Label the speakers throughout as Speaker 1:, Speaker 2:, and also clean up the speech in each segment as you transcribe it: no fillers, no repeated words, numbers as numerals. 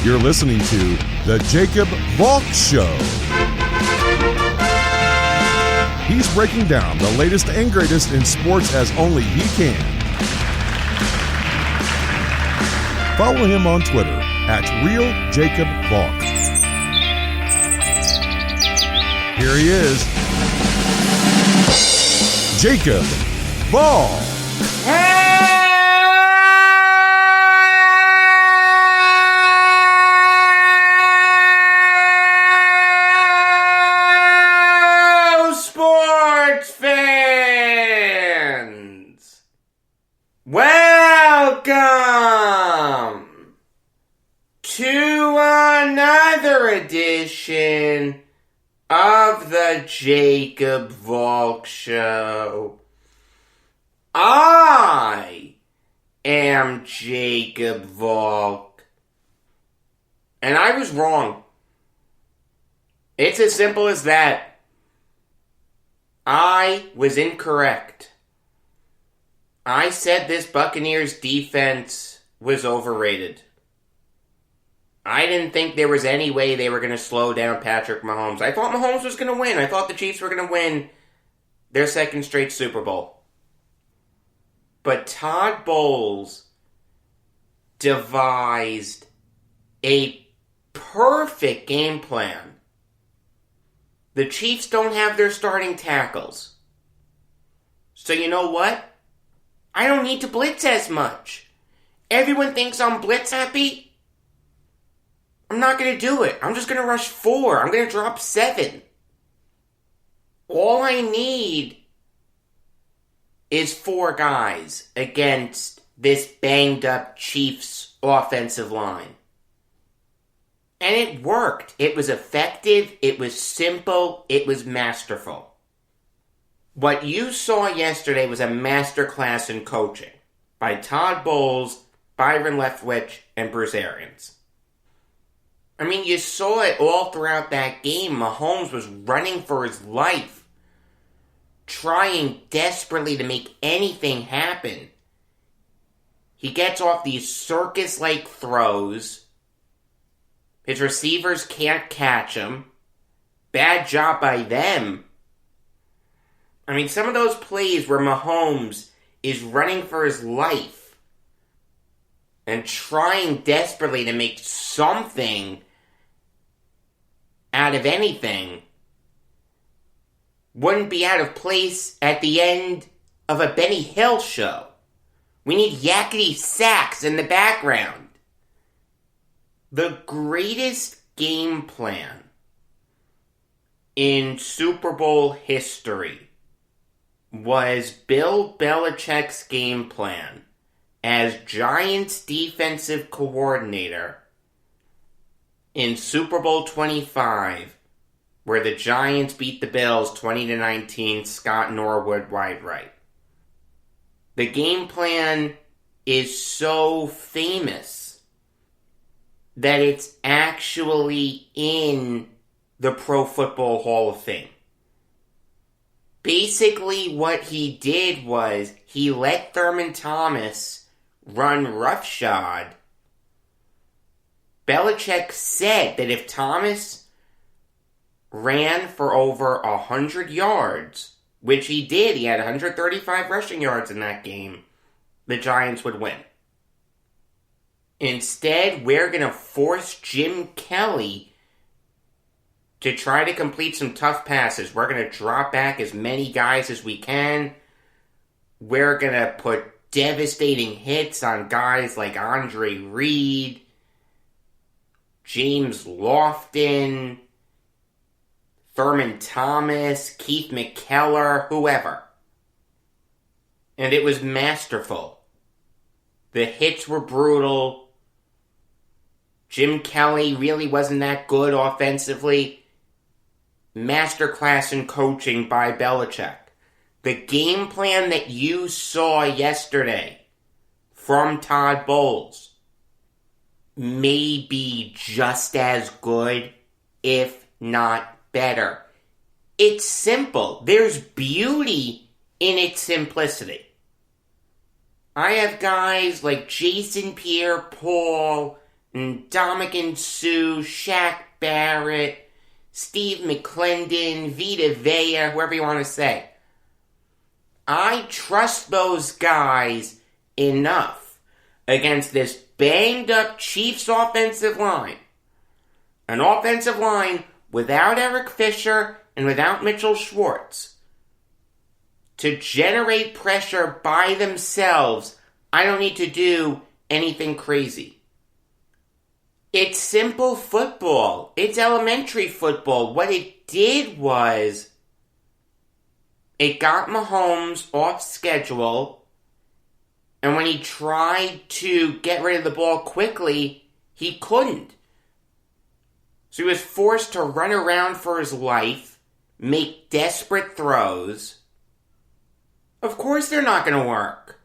Speaker 1: You're listening to The Jacob Valk Show. He's breaking down the latest and greatest in sports as only he can. Follow him on Twitter at RealJacobValk. Here he is, Jacob Valk.
Speaker 2: Sports fans, welcome to another edition of the Jacob Valk Show. I am Jacob Valk, and I was wrong. It's as simple as that. I was incorrect. I said this Buccaneers defense was overrated. I didn't think there was any way they were going to slow down Patrick Mahomes. I thought Mahomes was going to win. I thought the Chiefs were going to win their second straight Super Bowl. But Todd Bowles devised a perfect game plan. The Chiefs don't have their starting tackles. So you know what? I don't need to blitz as much. Everyone thinks I'm blitz happy. I'm not going to do it. I'm just going to rush 4. I'm going to drop 7. All I need is 4 guys against this banged up Chiefs offensive line. And it worked. It was effective, it was simple, it was masterful. What you saw yesterday was a masterclass in coaching by Todd Bowles, Byron Leftwich, and Bruce Arians. I mean, you saw it all throughout that game. Mahomes was running for his life, trying desperately to make anything happen. He gets off these circus-like throws. His receivers can't catch him. Bad job by them. I mean, some of those plays where Mahomes is running for his life and trying desperately to make something out of anything wouldn't be out of place at the end of a Benny Hill show. We need yakety sax in the background. The greatest game plan in Super Bowl history was Bill Belichick's game plan as Giants defensive coordinator in Super Bowl 25, where the Giants beat the Bills 20-19, Scott Norwood wide right. The game plan is so famous that it's actually in the Pro Football Hall of Fame. Basically, what he did was he let Thurman Thomas run roughshod. Belichick said that if Thomas ran for over 100 yards, which he did, he had 135 rushing yards in that game, the Giants would win. Instead, we're going to force Jim Kelly to try to complete some tough passes. We're going to drop back as many guys as we can. We're going to put devastating hits on guys like Andre Reed, James Lofton, Thurman Thomas, Keith McKellar, whoever. And it was masterful. The hits were brutal. Jim Kelly really wasn't that good offensively. Masterclass in coaching by Belichick. The game plan that you saw yesterday from Todd Bowles may be just as good, if not better. It's simple. There's beauty in its simplicity. I have guys like Jason Pierre-Paul, Ndamukong Suh, Shaq Barrett, Steve McClendon, Vita Vea, whoever you want to say. I trust those guys enough against this banged-up Chiefs offensive line. An offensive line without Eric Fisher and without Mitchell Schwartz. To generate pressure by themselves, I don't need to do anything crazy. It's simple football. It's elementary football. What it did was, it got Mahomes off schedule, and when he tried to get rid of the ball quickly, he couldn't. So he was forced to run around for his life, make desperate throws. Of course they're not going to work.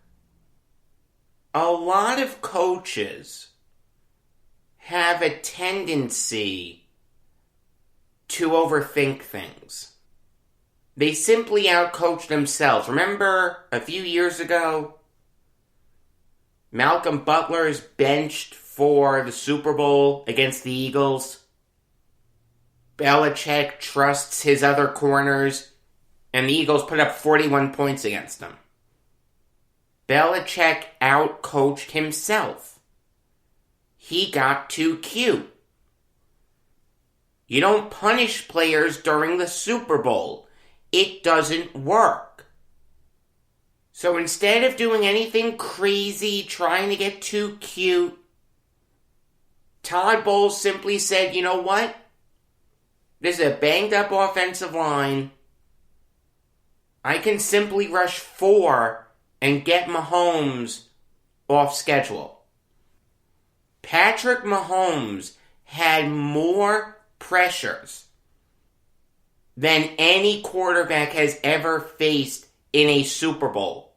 Speaker 2: A lot of coaches have a tendency to overthink things. They simply outcoach themselves. Remember a few years ago, Malcolm Butler is benched for the Super Bowl against the Eagles. Belichick trusts his other corners, and the Eagles put up 41 points against them. Belichick outcoached himself. He got too cute. You don't punish players during the Super Bowl. It doesn't work. So instead of doing anything crazy, trying to get too cute, Todd Bowles simply said, you know what? This is a banged-up offensive line. I can simply rush 4 and get Mahomes off schedule. Patrick Mahomes had more pressures than any quarterback has ever faced in a Super Bowl.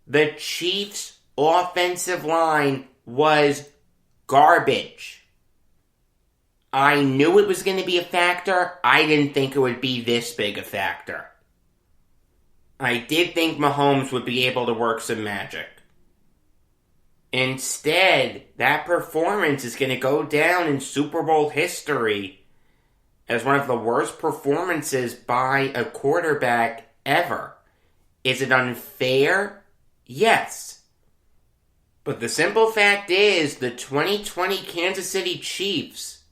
Speaker 2: The Chiefs' offensive line was garbage. I knew it was going to be a factor. I didn't think it would be this big a factor. I did think Mahomes would be able to work some magic. Instead, that performance is going to go down in Super Bowl history as one of the worst performances by a quarterback ever. Is it unfair? Yes. But the simple fact is, the 2020 Kansas City Chiefs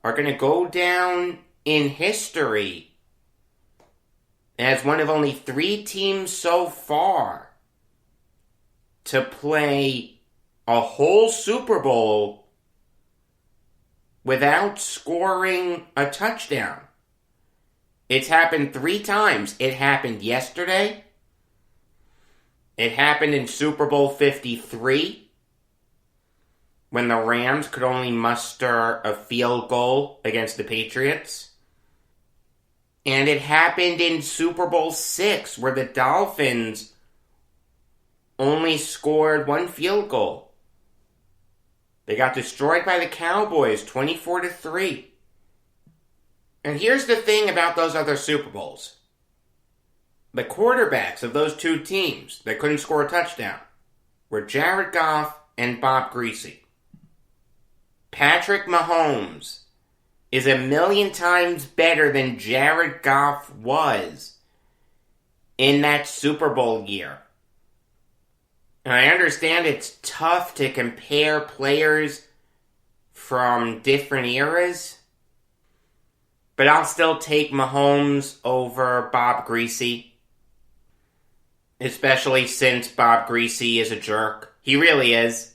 Speaker 2: are going to go down in history as one of only 3 teams so far to play a whole Super Bowl without scoring a touchdown. It's happened 3 times. It happened yesterday. It happened in Super Bowl 53, when the Rams could only muster a field goal against the Patriots. And it happened in Super Bowl 6, where the Dolphins only scored 1 field goal. They got destroyed by the Cowboys, 24-3. And here's the thing about those other Super Bowls. The quarterbacks of those 2 teams that couldn't score a touchdown were Jared Goff and Bob Greasy. Patrick Mahomes is 1,000,000 times better than Jared Goff was in that Super Bowl year. And I understand it's tough to compare players from different eras, but I'll still take Mahomes over Bob Greasy, especially since Bob Greasy is a jerk. He really is.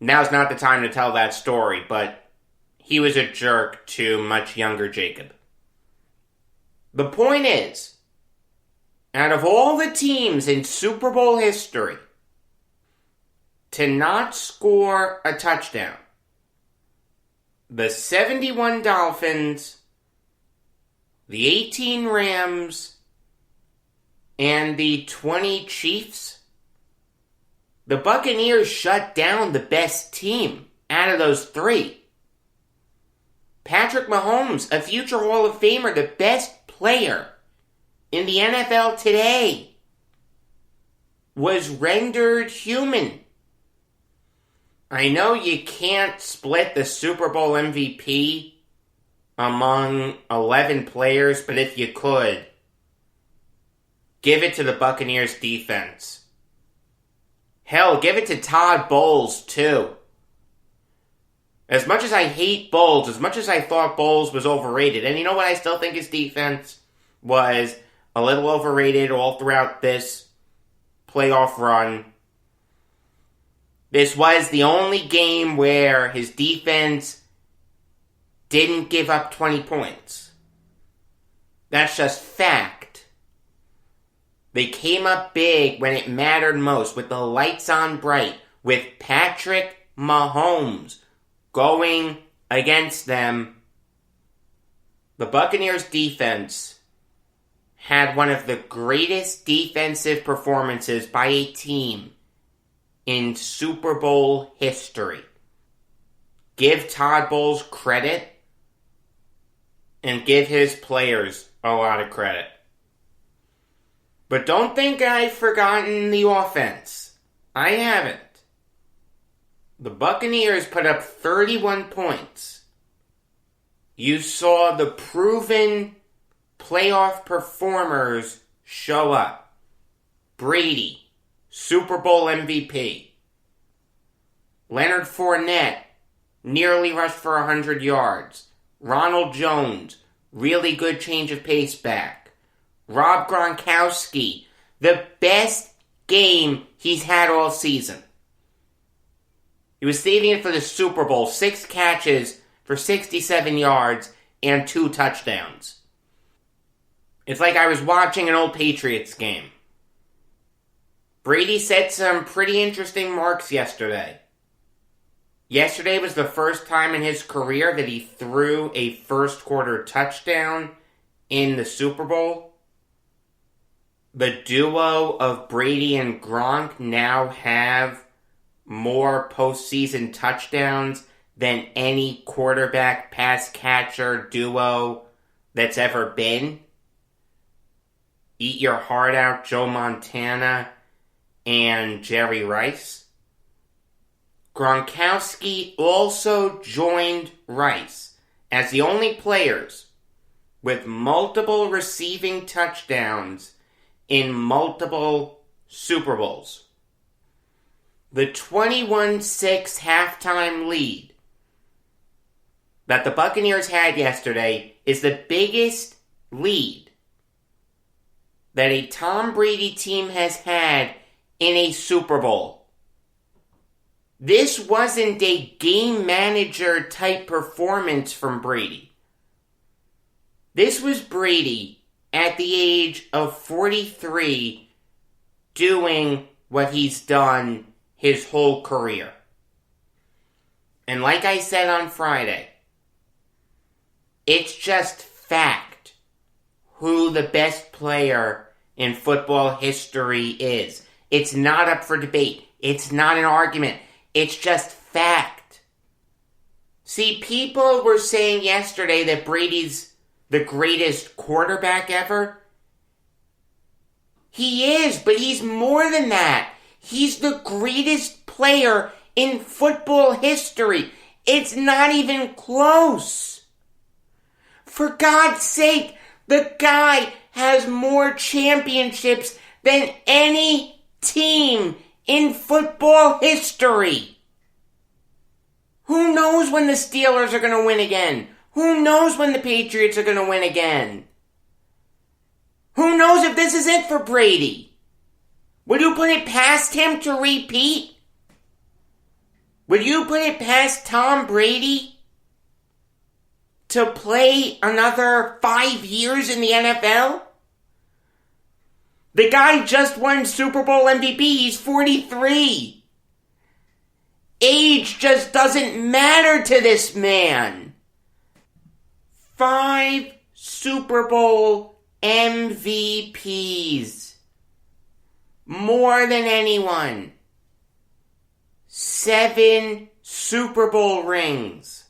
Speaker 2: Now's not the time to tell that story, but he was a jerk to much younger Jacob. The point is, out of all the teams in Super Bowl history to not score a touchdown, the 71 Dolphins, the 18 Rams, and the 20 Chiefs, the Buccaneers shut down the best team out of those 3. Patrick Mahomes, a future Hall of Famer, the best player in the NFL today, was rendered human I know you can't split the Super Bowl MVP among 11 players, but if you could, give it to the Buccaneers defense. Hell, give it to Todd Bowles, too. As much as I hate Bowles, as much as I thought Bowles was overrated, and you know what, I still think his defense was a little overrated all throughout this playoff run. This was the only game where his defense didn't give up 20 points. That's just fact. They came up big when it mattered most, with the lights on bright, with Patrick Mahomes going against them. The Buccaneers defense had one of the greatest defensive performances by a team in Super Bowl history. Give Todd Bowles credit and give his players a lot of credit. But don't think I've forgotten the offense. I haven't. The Buccaneers put up 31 points. You saw the proven playoff performers show up. Brady, Super Bowl MVP. Leonard Fournette nearly rushed for 100 yards. Ronald Jones, really good change of pace back. Rob Gronkowski, the best game he's had all season. He was saving it for the Super Bowl. 6 catches for 67 yards and 2 touchdowns. It's like I was watching an old Patriots game. Brady set some pretty interesting marks yesterday. Yesterday was the first time in his career that he threw a first quarter touchdown in the Super Bowl. The duo of Brady and Gronk now have more postseason touchdowns than any quarterback pass catcher duo that's ever been. Eat your heart out, Joe Montana and Jerry Rice. Gronkowski also joined Rice as the only players with multiple receiving touchdowns in multiple Super Bowls. The 21-6 halftime lead that the Buccaneers had yesterday is the biggest lead that a Tom Brady team has had in a Super Bowl. This wasn't a game manager type performance from Brady. This was Brady at the age of 43 doing what he's done his whole career. And like I said on Friday, it's just fact who the best player in football history is. It's not up for debate. It's not an argument. It's just fact. See, people were saying yesterday that Brady's the greatest quarterback ever. He is, but he's more than that. He's the greatest player in football history. It's not even close. For God's sake, the guy has more championships than any team in football history. Who knows when the Steelers are going to win again? Who knows when the Patriots are going to win again? Who knows if this is it for Brady? Would you put it past him to repeat? Would you put it past Tom Brady to play another 5 years in the NFL? The guy just won Super Bowl MVP. He's 43. Age just doesn't matter to this man. 5 Super Bowl MVPs. More than anyone. 7 Super Bowl rings.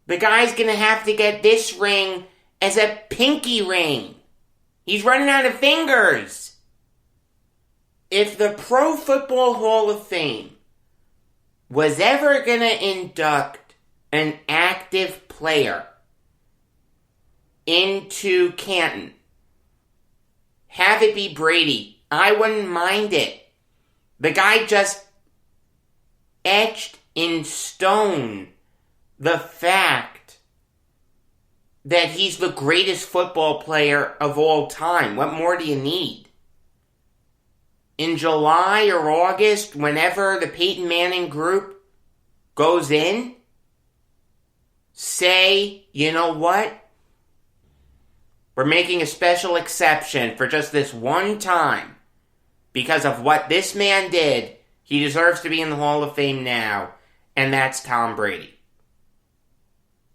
Speaker 2: The guy's gonna have to get this ring as a pinky ring. He's running out of fingers. If the Pro Football Hall of Fame was ever going to induct an active player into Canton, have it be Brady, I wouldn't mind it. The guy just etched in stone the fact that he's the greatest football player of all time. What more do you need? In July or August, whenever the Peyton Manning group goes in, say, you know what? We're making a special exception for just this one time. Because of what this man did, he deserves to be in the Hall of Fame now, and that's Tom Brady.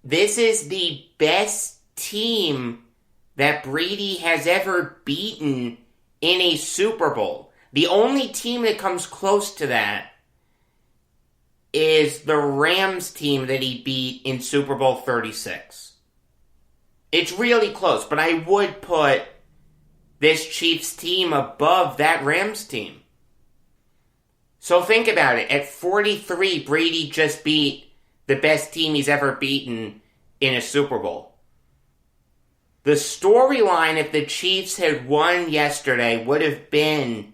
Speaker 2: This is the best team that Brady has ever beaten in a Super Bowl. The only team that comes close to that is the Rams team that he beat in Super Bowl 36. It's really close, but I would put this Chiefs team above that Rams team. So think about it. At 43, Brady just beat the best team he's ever beaten in a Super Bowl. The storyline, if the Chiefs had won yesterday, would have been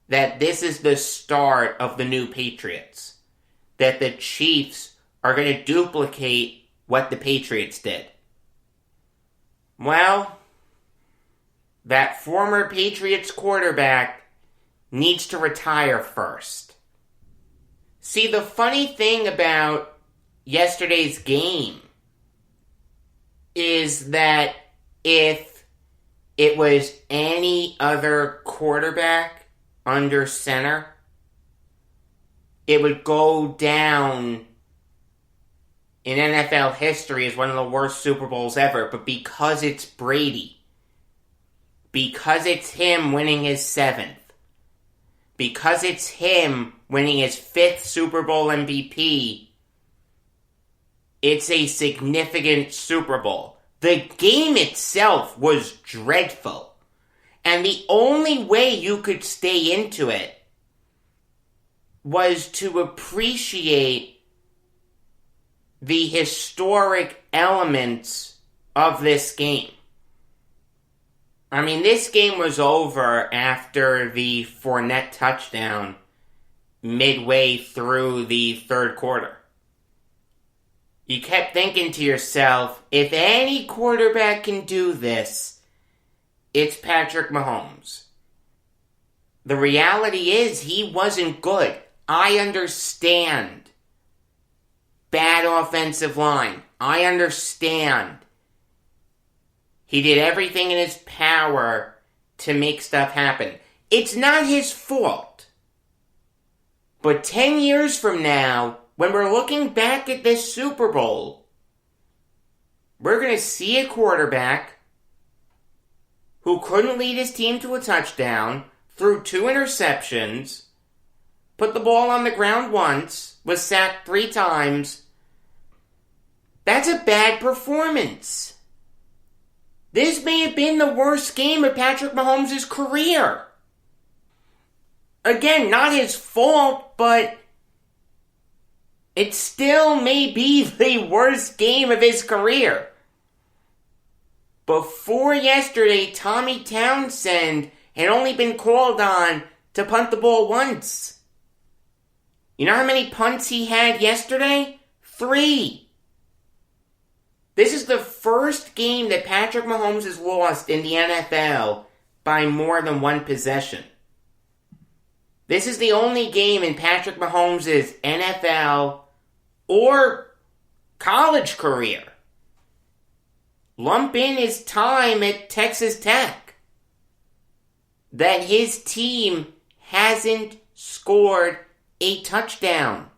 Speaker 2: that this is the start of the new Patriots. That the Chiefs are going to duplicate what the Patriots did. Well, that former Patriots quarterback needs to retire first. See, the funny thing about yesterday's game is that if it was any other quarterback under center, it would go down in NFL history as one of the worst Super Bowls ever. But because it's Brady, because it's him winning his 7th, because it's him winning his 5th Super Bowl MVP, it's a significant Super Bowl. The game itself was dreadful. And the only way you could stay into it was to appreciate the historic elements of this game. I mean, this game was over after the Fournette touchdown midway through the third quarter. You kept thinking to yourself, if any quarterback can do this, it's Patrick Mahomes. The reality is he wasn't good. I understand bad offensive line. I understand. He did everything in his power to make stuff happen. It's not his fault. But 10 years from now, when we're looking back at this Super Bowl, we're going to see a quarterback who couldn't lead his team to a touchdown, threw 2 interceptions, put the ball on the ground once, was sacked 3 times. That's a bad performance. This may have been the worst game of Patrick Mahomes' career. Again, not his fault, but it still may be the worst game of his career. Before yesterday, Tommy Townsend had only been called on to punt the ball once. You know how many punts he had yesterday? 3. This is the first game that Patrick Mahomes has lost in the NFL by more than 1 possession. This is the only game in Patrick Mahomes' NFL or college career. Lump in his time at Texas Tech that his team hasn't scored a touchdown.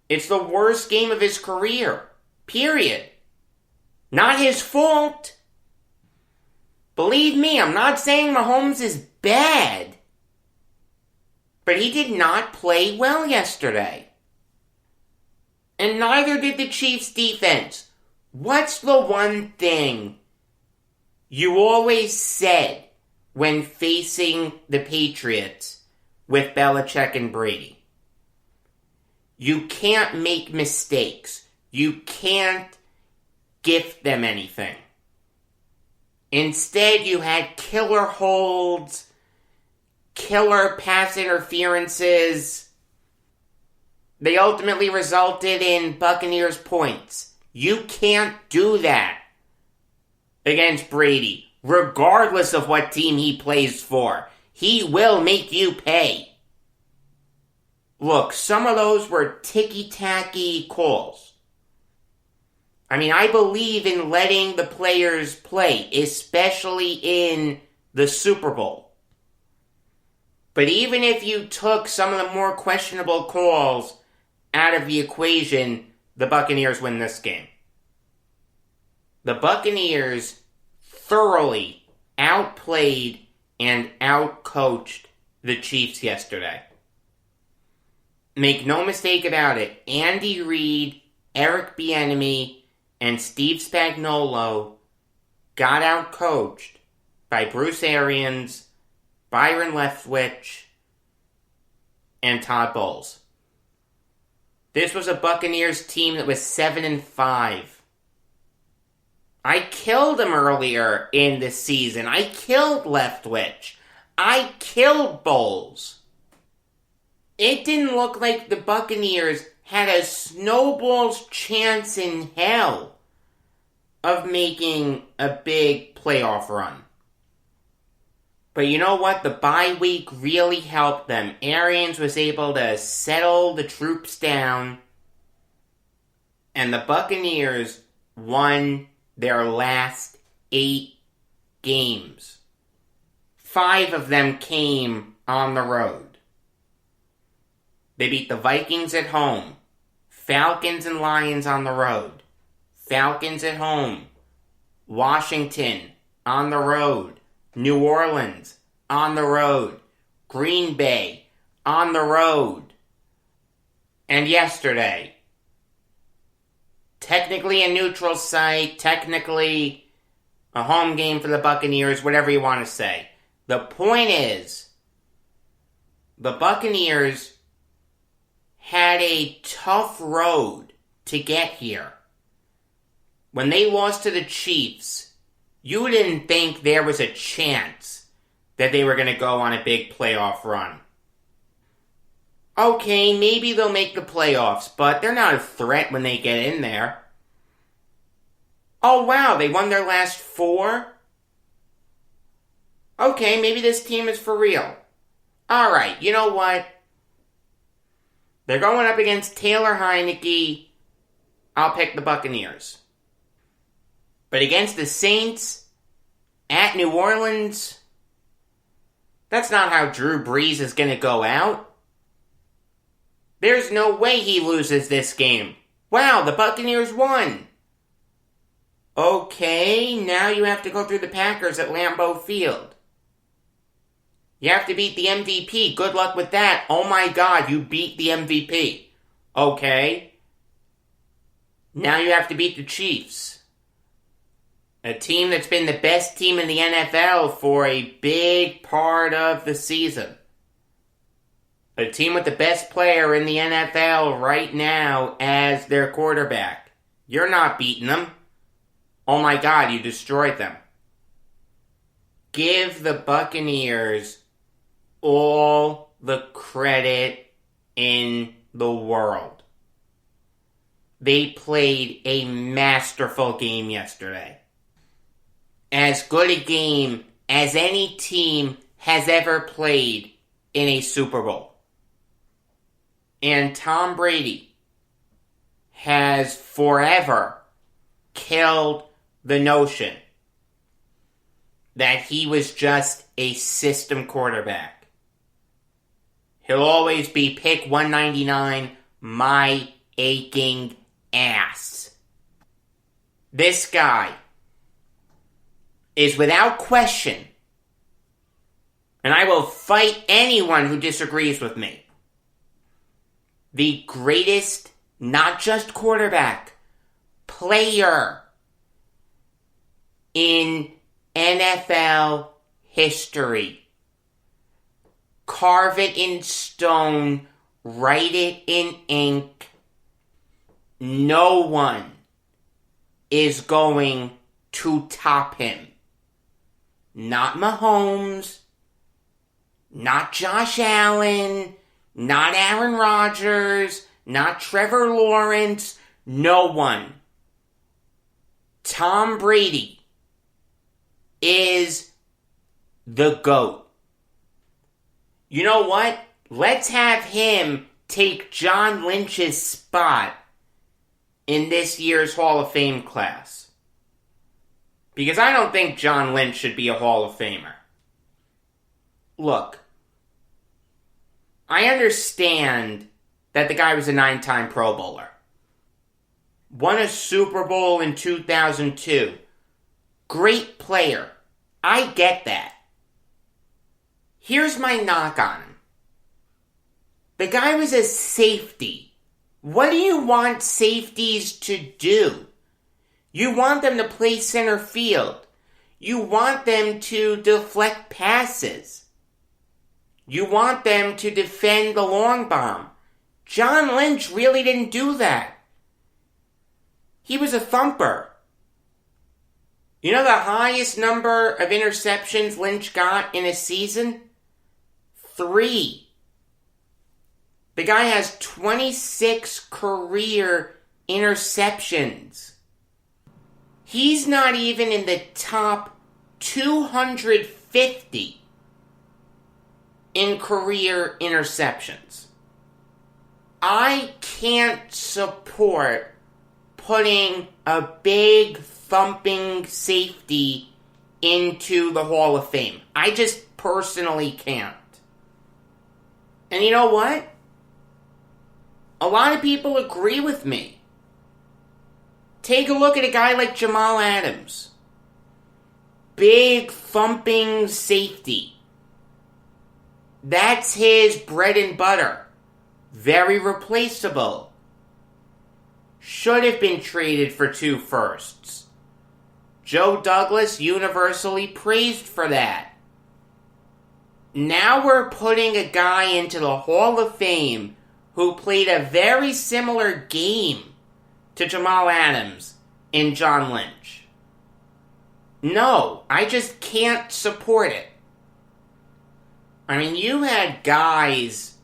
Speaker 2: It's the worst game of his career. Period. Not his fault. Believe me, I'm not saying Mahomes is bad. But he did not play well yesterday. And neither did the Chiefs' defense. What's the one thing you always said when facing the Patriots with Belichick and Brady? You can't make mistakes. You can't gift them anything. Instead, you had killer holds, killer pass interferences. They ultimately resulted in Buccaneers points. You can't do that against Brady, regardless of what team he plays for. He will make you pay. Look, some of those were ticky-tacky calls. I mean, I believe in letting the players play, especially in the Super Bowl. But even if you took some of the more questionable calls out of the equation, the Buccaneers win this game. The Buccaneers thoroughly outplayed and outcoached the Chiefs yesterday. Make no mistake about it, Andy Reid, Eric Bieniemy, and Steve Spagnuolo got outcoached by Bruce Arians, Byron Leftwich, and Todd Bowles. This was a Buccaneers team that was 7-5. I killed him earlier in the season. I killed Leftwich. I killed Bowles. It didn't look like the Buccaneers had a snowball's chance in hell of making a big playoff run. But you know what? The bye week really helped them. Arians was able to settle the troops down, and the Buccaneers won their last 8 games. 5 of them came on the road. They beat the Vikings at home, Falcons and Lions on the road, Falcons at home, Washington on the road, New Orleans on the road, Green Bay on the road, and yesterday, technically a neutral site, technically a home game for the Buccaneers, whatever you want to say. The point is, the Buccaneers had a tough road to get here. When they lost to the Chiefs, you didn't think there was a chance that they were going to go on a big playoff run. Okay, maybe they'll make the playoffs, but they're not a threat when they get in there. Oh wow, they won their last 4? Okay, maybe this team is for real. Alright, you know what? They're going up against Taylor Heineke. I'll pick the Buccaneers. But against the Saints, at New Orleans, that's not how Drew Brees is going to go out. There's no way he loses this game. Wow, the Buccaneers won. Okay, now you have to go through the Packers at Lambeau Field. You have to beat the MVP. Good luck with that. Oh my God, you beat the MVP. Okay. Now you have to beat the Chiefs. A team that's been the best team in the NFL for a big part of the season. A team with the best player in the NFL right now as their quarterback. You're not beating them. Oh my God, you destroyed them. Give the Buccaneers all the credit in the world. They played a masterful game yesterday. As good a game as any team has ever played in a Super Bowl. And Tom Brady has forever killed the notion that he was just a system quarterback. He'll always be pick 199, my aching ass. This guy is without question, and I will fight anyone who disagrees with me, the greatest, not just quarterback, player in NFL history. Carve it in stone, write it in ink. No one is going to top him. Not Mahomes, not Josh Allen, not Aaron Rodgers, not Trevor Lawrence, no one. Tom Brady is the GOAT. You know what? Let's have him take John Lynch's spot in this year's Hall of Fame class. Because I don't think John Lynch should be a Hall of Famer. Look, I understand that the guy was a 9-time Pro Bowler. Won a Super Bowl in 2002. Great player. I get that. Here's my knock on him. The guy was a safety. What do you want safeties to do? You want them to play center field. You want them to deflect passes. You want them to defend the long bomb. John Lynch really didn't do that. He was a thumper. You know the highest number of interceptions Lynch got in a season? 3. The guy has 26 career interceptions. He's not even in the top 250 in career interceptions. I can't support putting a big thumping safety into the Hall of Fame. I just personally can't. And you know what? A lot of people agree with me. Take a look at a guy like Jamal Adams. Big thumping safety. That's his bread and butter. Very replaceable. Should have been traded for 2 firsts. Joe Douglas universally praised for that. Now we're putting a guy into the Hall of Fame who played a very similar game to Jamal Adams in John Lynch. No, I just can't support it. I mean, you had guys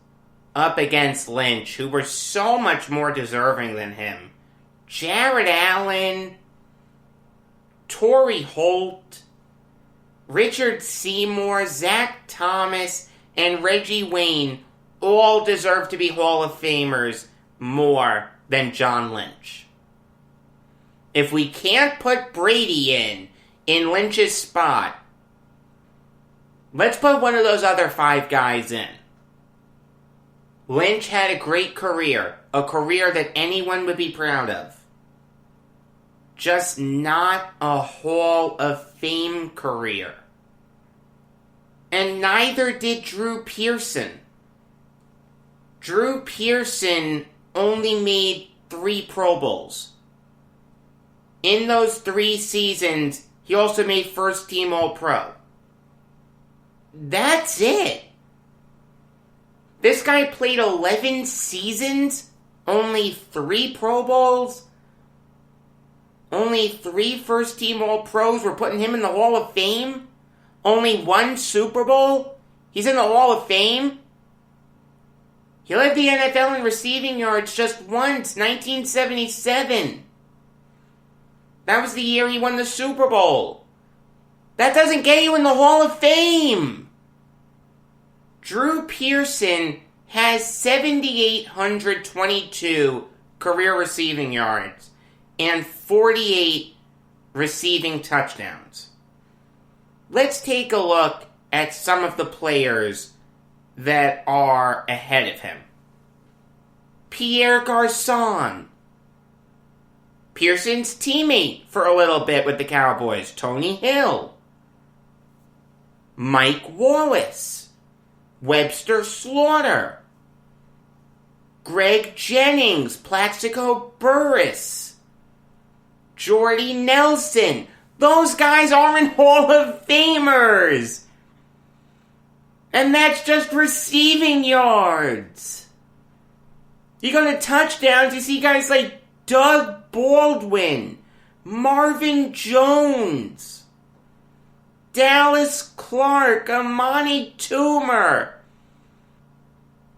Speaker 2: up against Lynch who were so much more deserving than him. Jared Allen, Torrey Holt, Richard Seymour, Zach Thomas, and Reggie Wayne all deserve to be Hall of Famers more than John Lynch. If we can't put Brady in Lynch's spot, let's put one of those other 5 guys in. Lynch had a great career, a career that anyone would be proud of. Just not a Hall of Fame career. And neither did Drew Pearson. Drew Pearson only made 3 Pro Bowls. In those 3 seasons, he also made first team All-Pro. That's it. This guy played 11 seasons, only 3 Pro Bowls, only 3 first team All-Pros. We're putting him in the Hall of Fame. Only 1 Super Bowl. He's in the Hall of Fame. He led the NFL in receiving yards just once, 1977. That was the year he won the Super Bowl. That doesn't get you in the Hall of Fame. Drew Pearson has 7,822 career receiving yards and 48 receiving touchdowns. Let's take a look at some of the players that are ahead of him. Pierre Garçon, Pearson's teammate for a little bit with the Cowboys, Tony Hill. Mike Wallace, Webster Slaughter, Greg Jennings, Plaxico Burress, Jordy Nelson. Those guys aren't Hall of Famers. And that's just receiving yards. He got a touchdown to see guys like Doug Baldwin, Marvin Jones, Dallas Clark, Amani Toomer,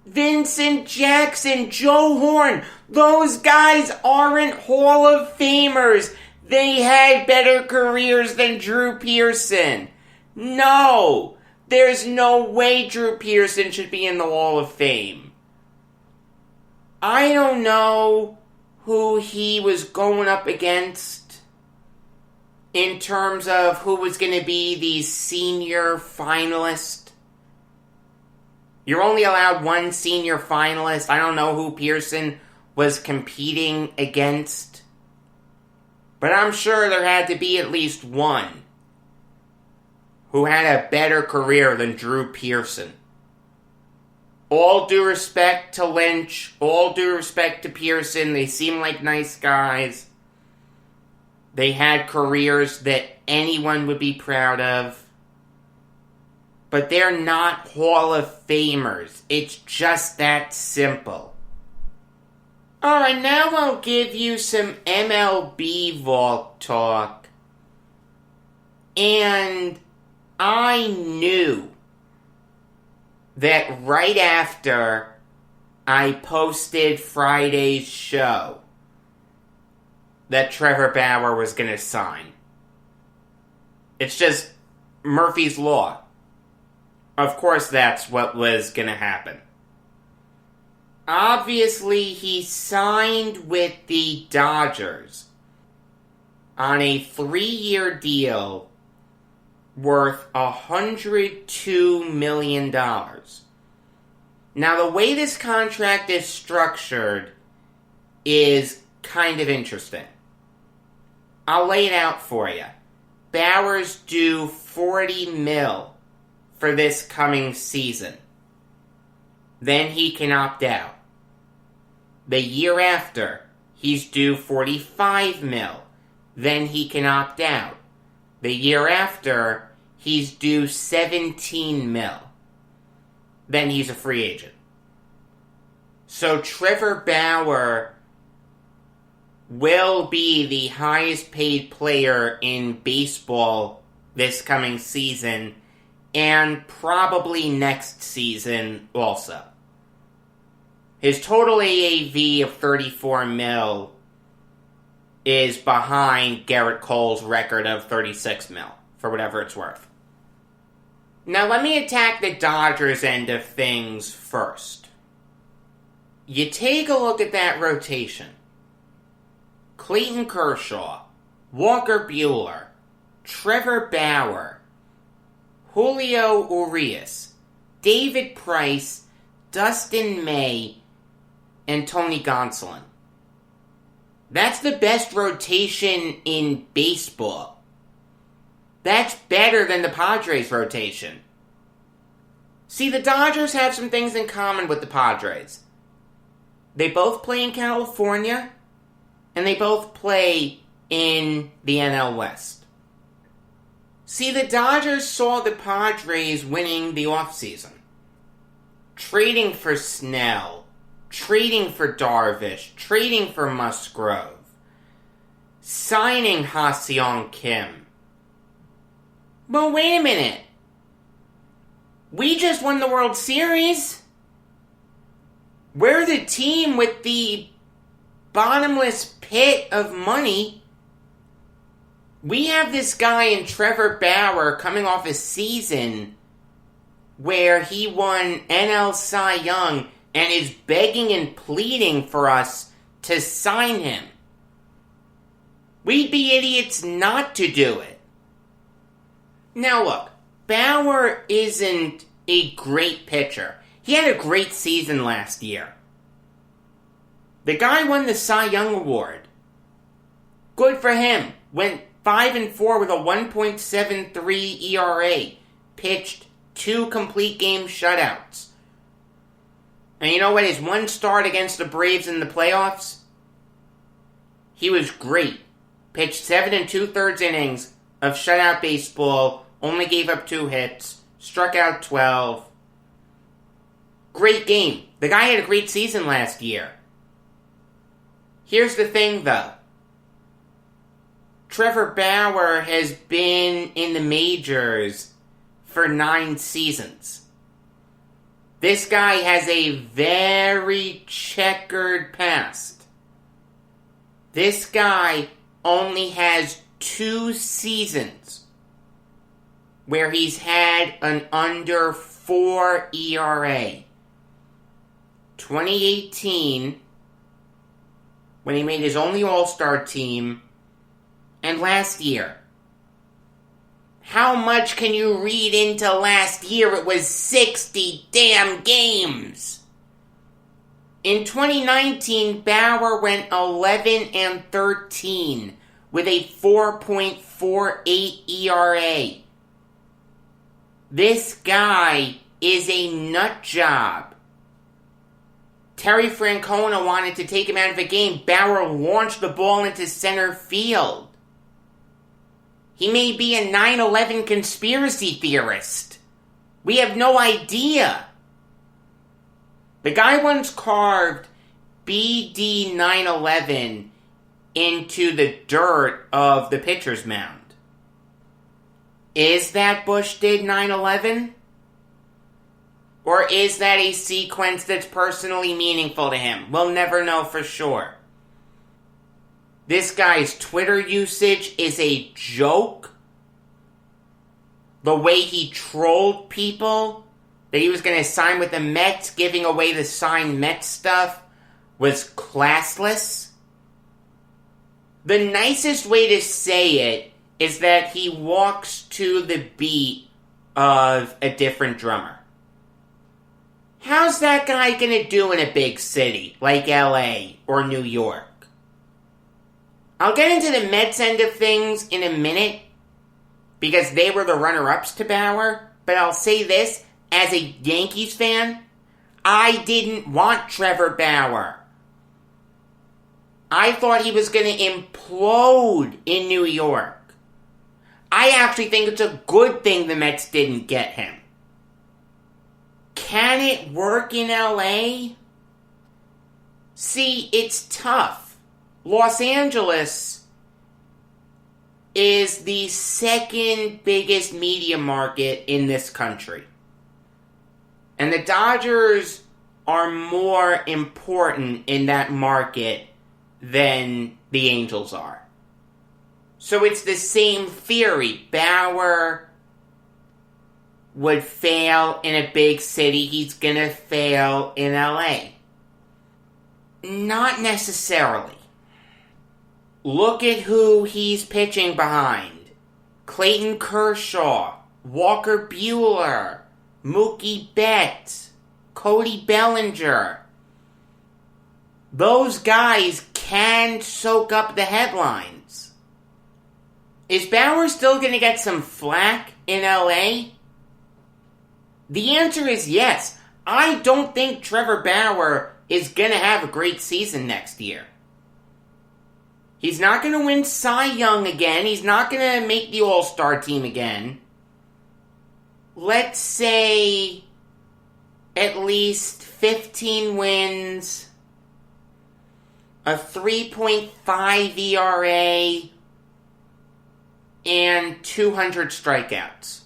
Speaker 2: Vincent Jackson, Joe Horn. Those guys aren't Hall of Famers. They had better careers than Drew Pearson. No, there's no way Drew Pearson should be in the Hall of Fame. I don't know who he was going up against in terms of who was going to be the senior finalist. You're only allowed one senior finalist. I don't know who Pearson was competing against. But I'm sure there had to be at least one who had a better career than Drew Pearson. All due respect to Lynch, all due respect to Pearson, they seem like nice guys. They had careers that anyone would be proud of. But they're not Hall of Famers. It's just that simple. Alright, now I'll give you some MLB Valk talk. And I knew that right after I posted Friday's show that Trevor Bauer was going to sign. It's just Murphy's Law. Of course that's what was going to happen. Obviously, he signed with the Dodgers on a 3-year deal worth $102 million. Now, the way this contract is structured is kind of interesting. I'll lay it out for you. Bauer's due $40 million for this coming season. Then he can opt out. The year after, he's due $45 million. Then he can opt out. The year after, he's due $17 million. Then he's a free agent. So Trevor Bauer will be the highest paid player in baseball this coming season, and probably next season also. His total AAV of $34 million is behind Garrett Cole's record of $36 million, for whatever it's worth. Now let me attack the Dodgers end of things first. You take a look at that rotation. Clayton Kershaw, Walker Buehler, Trevor Bauer, Julio Urias, David Price, Dustin May, and Tony Gonsolin. That's the best rotation in baseball. That's better than the Padres' rotation. See, the Dodgers have some things in common with the Padres. They both play in California, and they both play in the NL West. See, the Dodgers saw the Padres winning the offseason. Trading for Snell, trading for Darvish, trading for Musgrove, signing Ha-Seong Kim. But wait a minute. We just won the World Series. We're the team with the bottomless pit of money. We have this guy in Trevor Bauer coming off a season where he won NL Cy Young and is begging and pleading for us to sign him. We'd be idiots not to do it. Now look, Bauer isn't a great pitcher. He had a great season last year. The guy won the Cy Young Award. Good for him. Went 5-4 with a 1.73 ERA. Pitched 2 complete game shutouts. And you know what? His one start against the Braves in the playoffs? He was great. Pitched 7 2/3 innings of shutout baseball. Only gave up 2 hits. Struck out 12. Great game. The guy had a great season last year. Here's the thing, though. Trevor Bauer has been in the majors for 9 seasons. This guy has a very checkered past. This guy only has 2 seasons where he's had an under 4 ERA. 2018, when he made his only All-Star team, and last year. How much can you read into last year? It was 60 damn games. In 2019, Bauer went 11-13 with a 4.48 ERA. This guy is a nut job. Terry Francona wanted to take him out of the game. Bauer launched the ball into center field. He may be a 9/11 conspiracy theorist. We have no idea. The guy once carved BD 9/11 into the dirt of the pitcher's mound. Is that Bush did 9/11? Or is that a sequence that's personally meaningful to him? We'll never know for sure. This guy's Twitter usage is a joke. The way he trolled people that he was going to sign with the Mets, giving away the signed Mets stuff, was classless. The nicest way to say it is that he walks to the beat of a different drummer. How's that guy going to do in a big city like LA or New York? I'll get into the Mets end of things in a minute, because they were the runner-ups to Bauer, but I'll say this, as a Yankees fan, I didn't want Trevor Bauer. I thought he was going to implode in New York. I actually think it's a good thing the Mets didn't get him. Can it work in LA? See, it's tough. Los Angeles is the second biggest media market in this country. And the Dodgers are more important in that market than the Angels are. So it's the same theory. Bauer would fail in a big city. He's gonna fail in LA. Not necessarily. Look at who he's pitching behind. Clayton Kershaw, Walker Buehler, Mookie Betts, Cody Bellinger. Those guys can soak up the headlines. Is Bauer still going to get some flack in LA? The answer is yes. I don't think Trevor Bauer is going to have a great season next year. He's not going to win Cy Young again. He's not going to make the All-Star team again. Let's say at least 15 wins, a 3.5 ERA, and 200 strikeouts.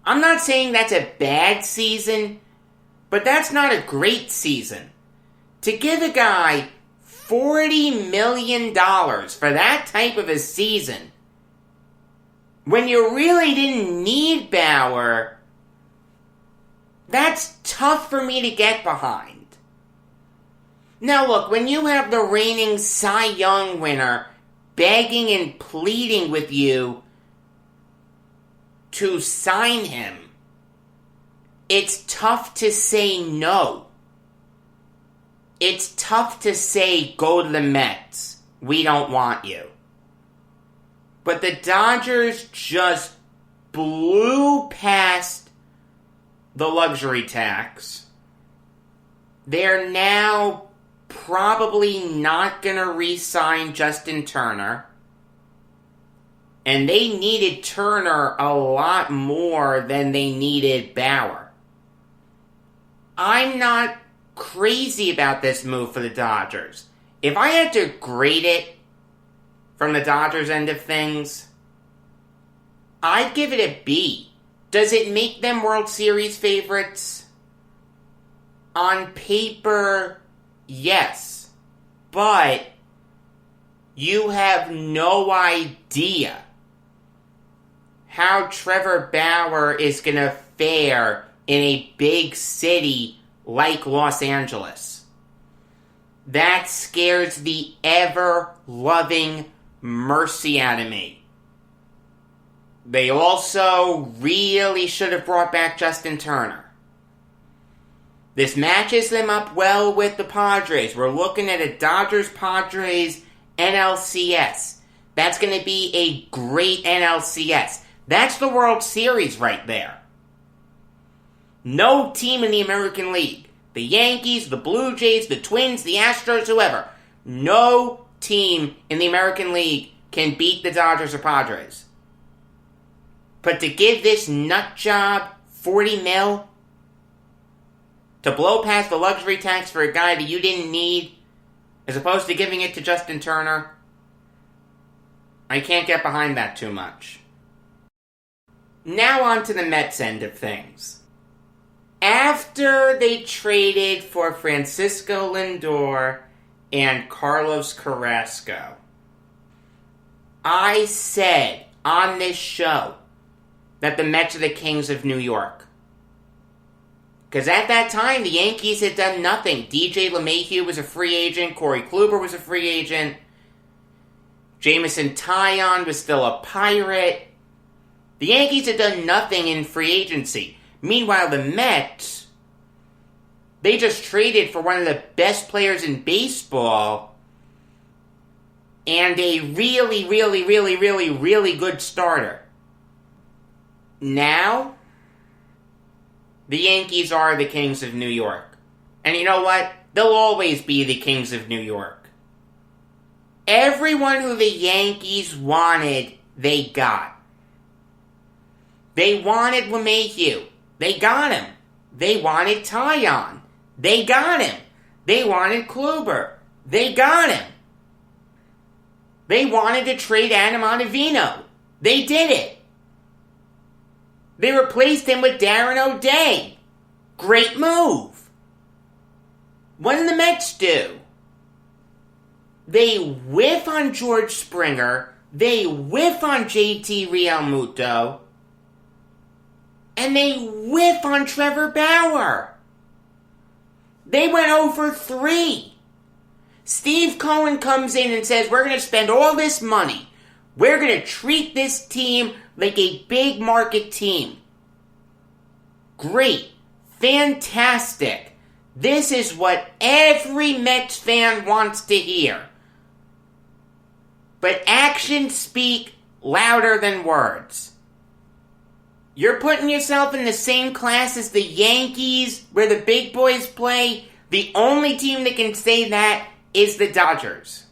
Speaker 2: I'm not saying that's a bad season, but that's not a great season. To give a guy $40 million for that type of a season, when you really didn't need Bauer, that's tough for me to get behind. Now look, when you have the reigning Cy Young winner begging and pleading with you to sign him, it's tough to say no. It's tough to say, go to the Mets. We don't want you. But the Dodgers just blew past the luxury tax. They're now probably not going to re-sign Justin Turner. And they needed Turner a lot more than they needed Bauer. I'm not crazy about this move for the Dodgers. if I had to grade it from the Dodgers' end of things, I'd give it a B. Does it make them World Series favorites? On paper, yes. But you have no idea how Trevor Bauer is going to fare in a big city like Los Angeles. That scares the ever-loving mercy out of me. They also really should have brought back Justin Turner. This matches them up well with the Padres. We're looking at a Dodgers-Padres NLCS. That's going to be a great NLCS. That's the World Series right there. No team in the American League, the Yankees, the Blue Jays, the Twins, the Astros, whoever, no team in the American League can beat the Dodgers or Padres. But to give this nut job $40 million to blow past the luxury tax for a guy that you didn't need, as opposed to giving it to Justin Turner, I can't get behind that too much. Now on to the Mets end of things. After they traded for Francisco Lindor and Carlos Carrasco, I said on this show that the Mets are the kings of New York. Because at that time, the Yankees had done nothing. DJ LeMahieu was a free agent. Corey Kluber was a free agent. Jameson Taillon was still a Pirate. The Yankees had done nothing in free agency. Meanwhile, the Mets, they just traded for one of the best players in baseball and a really, really, really, really, really good starter. Now, the Yankees are the kings of New York. And you know what? They'll always be the kings of New York. Everyone who the Yankees wanted, they got. They wanted LeMahieu. They got him. They wanted Taillon. They got him. They wanted Kluber. They got him. They wanted to trade Adam Ottavino. They did it. They replaced him with Darren O'Day. Great move. What did the Mets do? They whiff on George Springer. They whiff on JT Realmuto. And they whiff on Trevor Bauer. They went over 3. Steve Cohen comes in and says, we're going to spend all this money. We're going to treat this team like a big market team. Great. Fantastic. This is what every Mets fan wants to hear. But actions speak louder than words. You're putting yourself in the same class as the Yankees, where the big boys play. The only team that can say that is the Dodgers.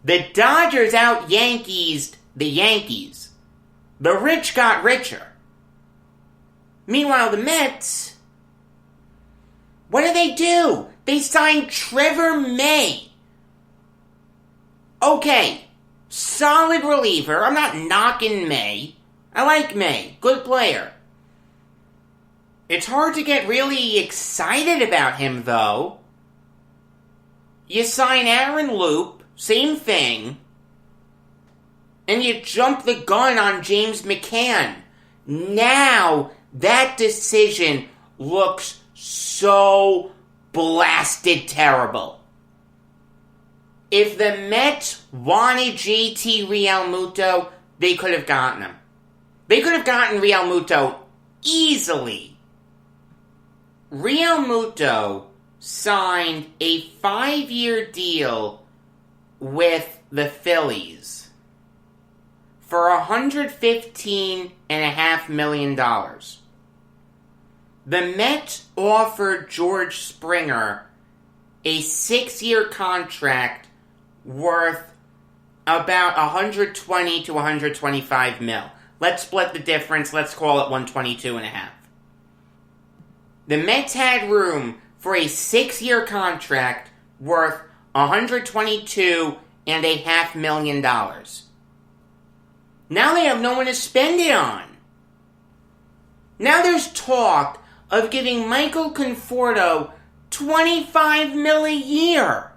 Speaker 2: The Dodgers out-Yankeesed the Yankees. The rich got richer. Meanwhile, the Mets, what do? They signed Trevor May. Okay, solid reliever. I'm not knocking May. I like May. Good player. It's hard to get really excited about him, though. You sign Aaron Loop, same thing. And you jump the gun on James McCann. Now, that decision looks so blasted terrible. If the Mets wanted JT Realmuto, they could have gotten him. They could have gotten Realmuto easily. Realmuto signed a 5-year deal with the Phillies for $115.5 million. The Mets offered George Springer a 6-year contract worth about $120 to $125 mil. Let's split the difference. Let's call it $122.5. The Mets had room for a 6-year contract worth $122.5 million. Now they have no one to spend it on. Now there's talk of giving Michael Conforto $25 million a year.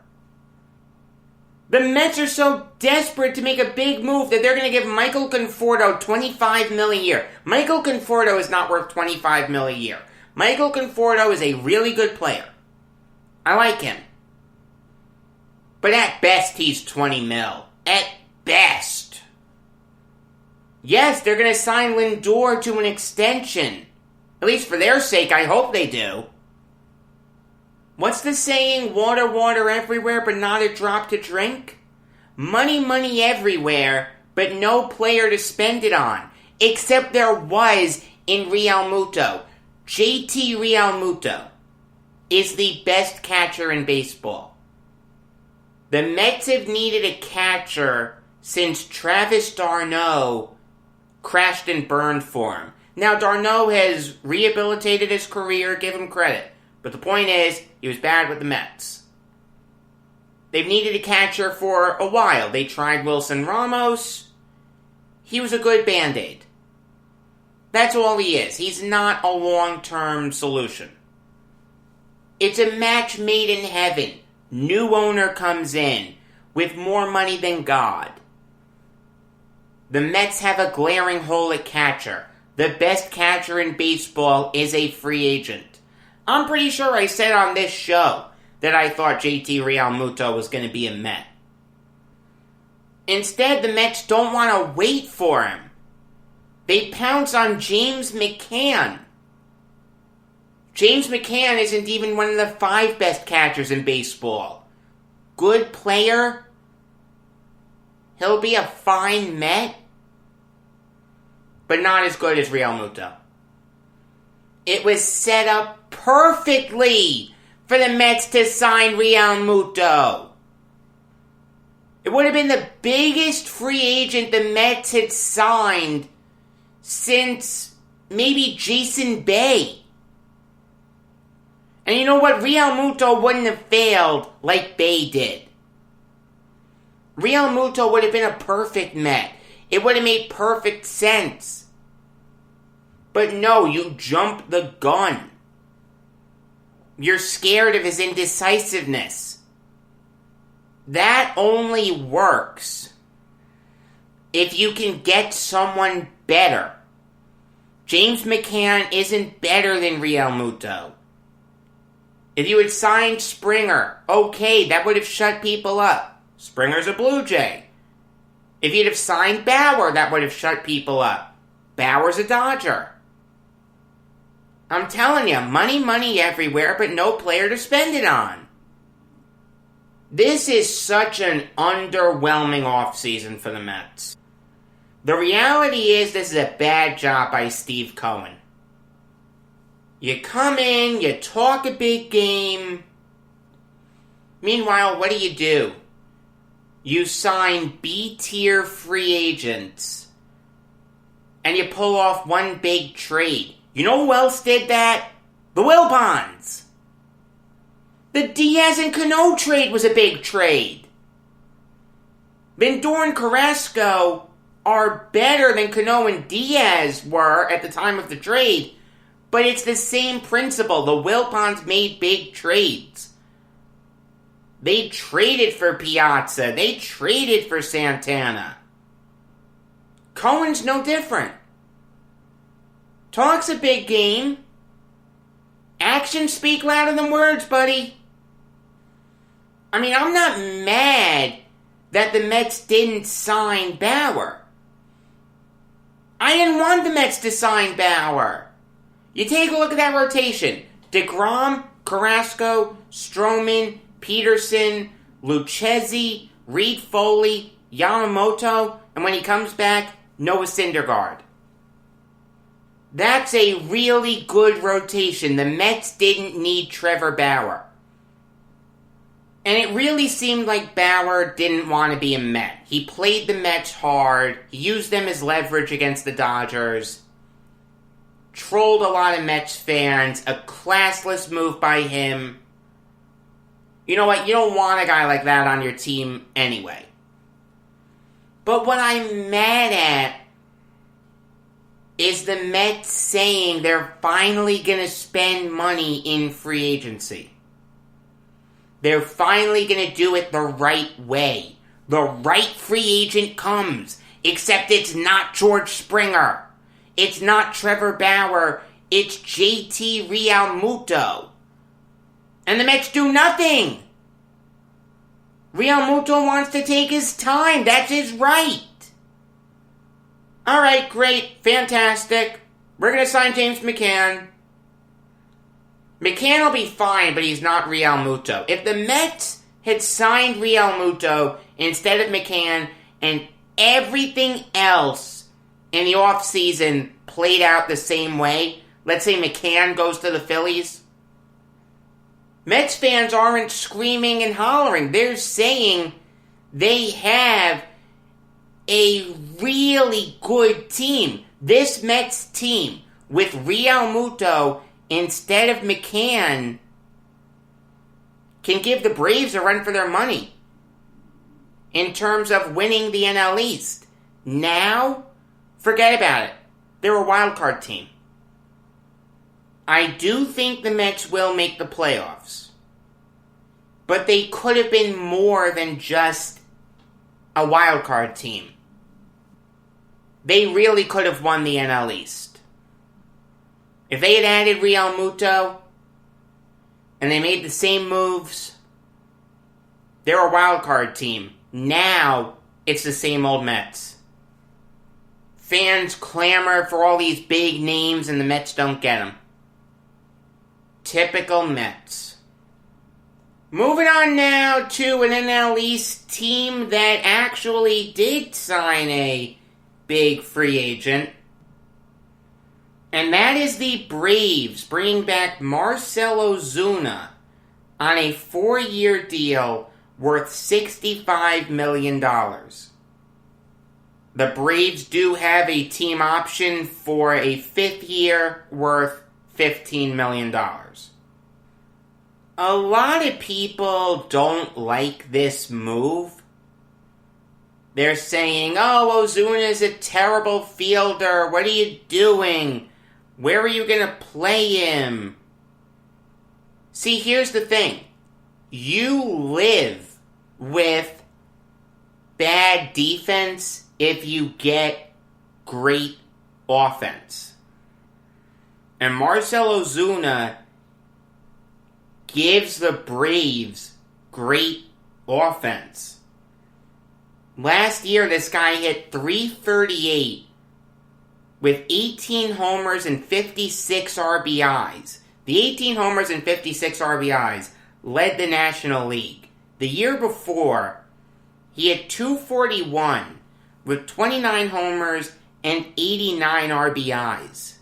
Speaker 2: The Mets are so desperate to make a big move that they're going to give Michael Conforto $25 million a year. Michael Conforto is not worth $25 million a year. Michael Conforto is a really good player. I like him. But at best, he's $20 million. At best. Yes, they're going to sign Lindor to an extension. At least for their sake, I hope they do. What's the saying? Water, water everywhere, but not a drop to drink? Money, money everywhere, but no player to spend it on. Except there was in Realmuto. JT Realmuto is the best catcher in baseball. The Mets have needed a catcher since Travis d'Arnaud crashed and burned for him. Now, d'Arnaud has rehabilitated his career, give him credit. But the point is, he was bad with the Mets. They've needed a catcher for a while. They tried Wilson Ramos. He was a good Band-Aid. That's all he is. He's not a long-term solution. It's a match made in heaven. New owner comes in with more money than God. The Mets have a glaring hole at catcher. The best catcher in baseball is a free agent. I'm pretty sure I said on this show that I thought JT Realmuto was going to be a Met. Instead, the Mets don't want to wait for him. They pounce on James McCann. James McCann isn't even one of the 5 best catchers in baseball. Good player. He'll be a fine Met. But not as good as Realmuto. It was set up perfectly for the Mets to sign Realmuto. It would have been the biggest free agent the Mets had signed since maybe Jason Bay. And you know what? Realmuto wouldn't have failed like Bay did. Realmuto would have been a perfect Met. It would have made perfect sense. But no, you jump the gun. You're scared of his indecisiveness. That only works if you can get someone better. James McCann isn't better than Realmuto. If you had signed Springer, okay, that would have shut people up. Springer's a Blue Jay. If you'd have signed Bauer, that would have shut people up. Bauer's a Dodger. I'm telling you, money, money everywhere, but no player to spend it on. This is such an underwhelming offseason for the Mets. The reality is this is a bad job by Steve Cohen. You come in, you talk a big game. Meanwhile, what do? You sign B-tier free agents. And you pull off one big trade. You know who else did that? The Wilpons. The Diaz and Cano trade was a big trade. Lindor and Carrasco are better than Cano and Diaz were at the time of the trade, but it's the same principle. The Wilpons made big trades. They traded for Piazza. They traded for Santana. Cohen's no different. Talk's a big game. Actions speak louder than words, buddy. I mean, I'm not mad that the Mets didn't sign Bauer. I didn't want the Mets to sign Bauer. You take a look at that rotation. DeGrom, Carrasco, Stroman, Peterson, Lucchesi, Reed Foley, Yamamoto, and when he comes back, Noah Syndergaard. That's a really good rotation. The Mets didn't need Trevor Bauer. And it really seemed like Bauer didn't want to be a Met. He played the Mets hard. He used them as leverage against the Dodgers. Trolled a lot of Mets fans. A classless move by him. You know what? You don't want a guy like that on your team anyway. But what I'm mad at is the Mets saying they're finally going to spend money in free agency. They're finally going to do it the right way. The right free agent comes, except it's not George Springer. It's not Trevor Bauer. It's JT Realmuto. And the Mets do nothing. Realmuto wants to take his time. That's his right. Alright, great, fantastic. We're going to sign James McCann. McCann will be fine, but he's not Realmuto. If the Mets had signed Realmuto instead of McCann and everything else in the offseason played out the same way, let's say McCann goes to the Phillies, Mets fans aren't screaming and hollering. They're saying they have a really good team. This Mets team with Realmuto instead of McCann can give the Braves a run for their money in terms of winning the NL East. Now, forget about it. They're a wild card team. I do think the Mets will make the playoffs. But they could have been more than just a wild card team. They really could have won the NL East. If they had added Realmuto and they made the same moves, they're a wild card team. Now, it's the same old Mets. Fans clamor for all these big names and the Mets don't get them. Typical Mets. Moving on now to an NL East team that actually did sign a big free agent. And that is the Braves, bringing back Marcell Ozuna on a 4-year deal worth $65 million. The Braves do have a team option for a 5th year worth $15 million. A lot of people don't like this move. They're saying, oh, Ozuna's a terrible fielder. What are you doing? Where are you going to play him? See, here's the thing. You live with bad defense if you get great offense. And Marcell Ozuna gives the Braves great offense. Last year, this guy hit .338 with 18 homers and 56 RBIs. The 18 homers and 56 RBIs led the National League. The year before, he had .241 with 29 homers and 89 RBIs.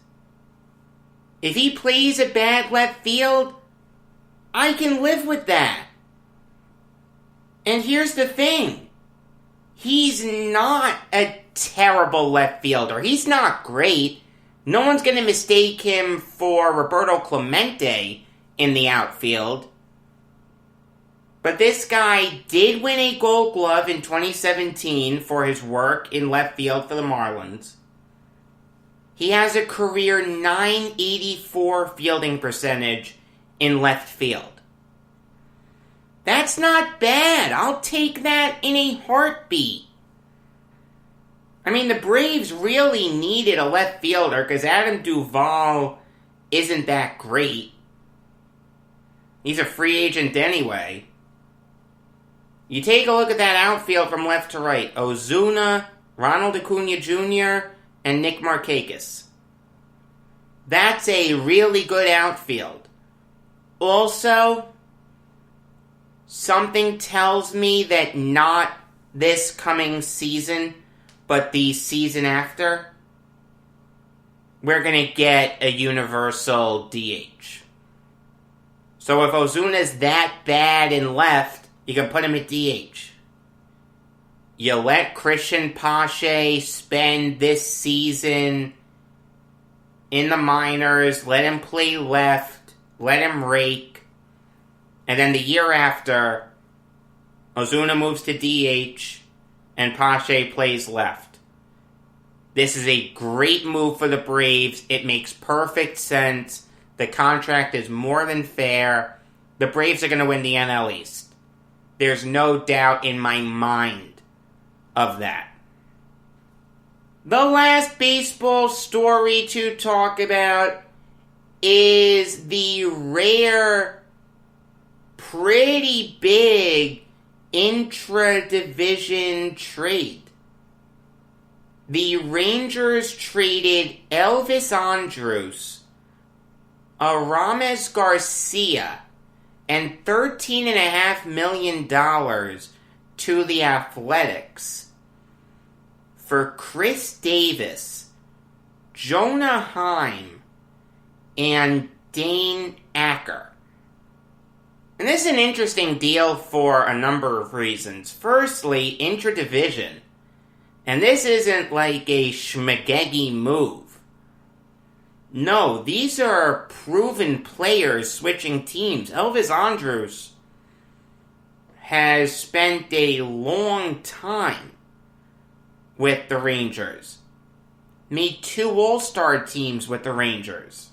Speaker 2: If he plays a bad left field, I can live with that. And here's the thing. He's not a terrible left fielder. He's not great. No one's going to mistake him for Roberto Clemente in the outfield. But this guy did win a Gold Glove in 2017 for his work in left field for the Marlins. He has a career .984 fielding percentage in left field. That's not bad. I'll take that in a heartbeat. I mean, the Braves really needed a left fielder because Adam Duvall isn't that great. He's a free agent anyway. You take a look at that outfield from left to right. Ozuna, Ronald Acuna Jr., and Nick Markakis. That's a really good outfield. Also, something tells me that not this coming season, but the season after, we're going to get a universal DH. So if Ozuna's that bad in left, you can put him at DH. You let Christian Pache spend this season in the minors, let him play left, let him rake, And then the year after, Ozuna moves to DH, and Pache plays left. This is a great move for the Braves. It makes perfect sense. The contract is more than fair. The Braves are going to win the NL East. There's no doubt in my mind of that. The last baseball story to talk about is the rare, pretty big intra-division trade. The Rangers traded Elvis Andrus, Aramis Garcia, and $13.5 million to the Athletics for Chris Davis, Jonah Heim, and Dane Acker. And this is an interesting deal for a number of reasons. Firstly, intra-division. And this isn't like a schmagegi move. No, these are proven players switching teams. Elvis Andrus has spent a long time with the Rangers. Made 2 All-Star teams with the Rangers.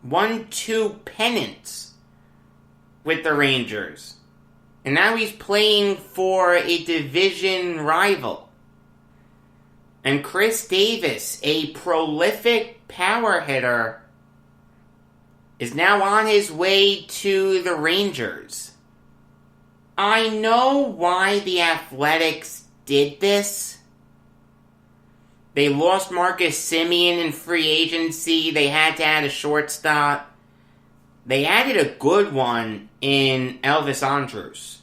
Speaker 2: Won 2 pennants with the Rangers. And now he's playing for a division rival. And Chris Davis, a prolific power hitter, is now on his way to the Rangers. I know why the Athletics did this. They lost Marcus Semien in free agency. They had to add a shortstop. They added a good one in Elvis Andrus.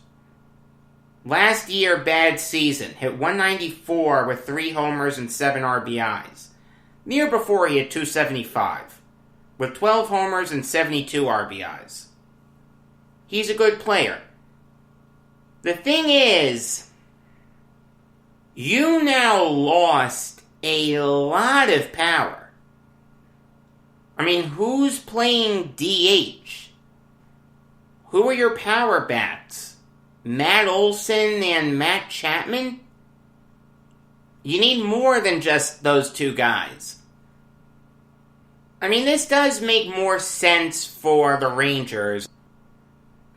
Speaker 2: Last year, bad season. Hit 194 with 3 homers and 7 RBIs. The year before, he hit 275 with 12 homers and 72 RBIs. He's a good player. The thing is, you now lost a lot of power. I mean, who's playing DH? Who are your power bats? Matt Olson and Matt Chapman? You need more than just those 2 guys. I mean, this does make more sense for the Rangers.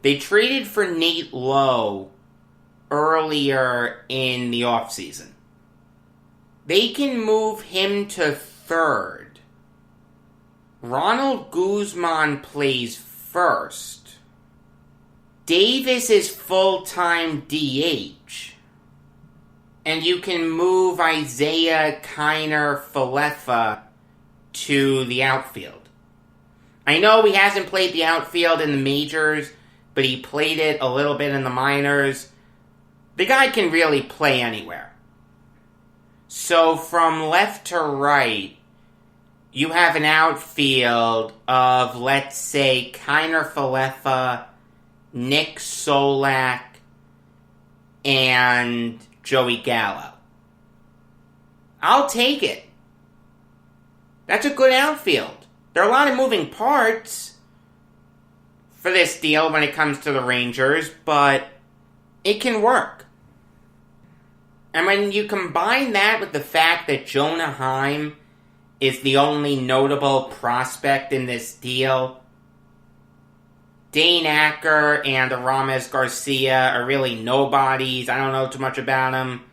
Speaker 2: They traded for Nate Lowe earlier in the offseason. They can move him to third. Ronald Guzman plays first. Davis is full-time DH. And you can move Isaiah Kiner-Falefa to the outfield. I know he hasn't played the outfield in the majors, but he played it a little bit in the minors. The guy can really play anywhere. So from left to right, you have an outfield of, let's say, Kiner-Falefa, Nick Solak, and Joey Gallo. I'll take it. That's a good outfield. There are a lot of moving parts for this deal when it comes to the Rangers, but it can work. And when you combine that with the fact that Jonah Heim is the only notable prospect in this deal, Dane Acker and Aramis Garcia are really nobodies. I don't know too much about them.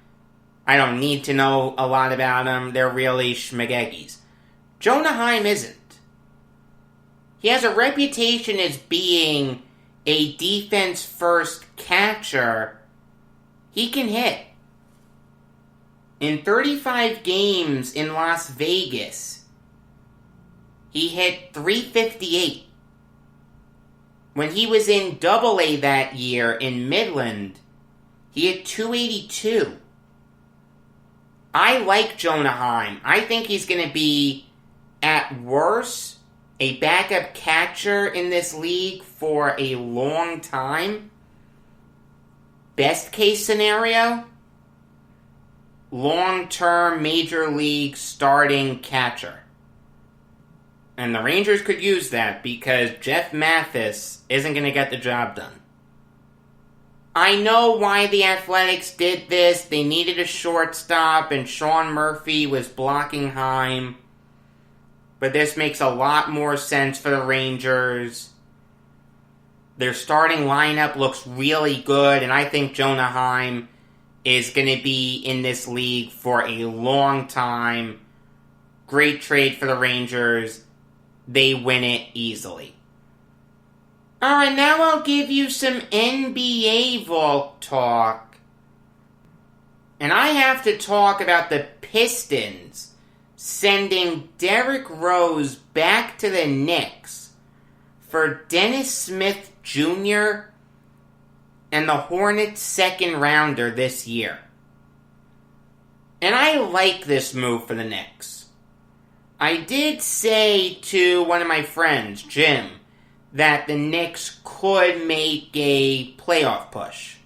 Speaker 2: I don't need to know a lot about them. They're really schmagegis. Jonah Heim isn't. He has a reputation as being a defense-first catcher. He can hit. In 35 games in Las Vegas, he hit .358. When he was in Double-A that year in Midland, he hit .282. I like Jonah Heim. I think he's going to be, at worst, a backup catcher in this league for a long time. Best case scenario, long-term major league starting catcher. And the Rangers could use that because Jeff Mathis isn't going to get the job done. I know why the Athletics did this. They needed a shortstop, and Sean Murphy was blocking Heim. But this makes a lot more sense for the Rangers. Their starting lineup looks really good, and I think Jonah Heim is going to be in this league for a long time. Great trade for the Rangers. They win it easily. Alright, now I'll give you some NBA Valk talk. And I have to talk about the Pistons sending Derrick Rose back to the Knicks for Dennis Smith Jr. and the Hornets' second rounder this year. And I like this move for the Knicks. I did say to one of my friends, Jim, that the Knicks could make a playoff push.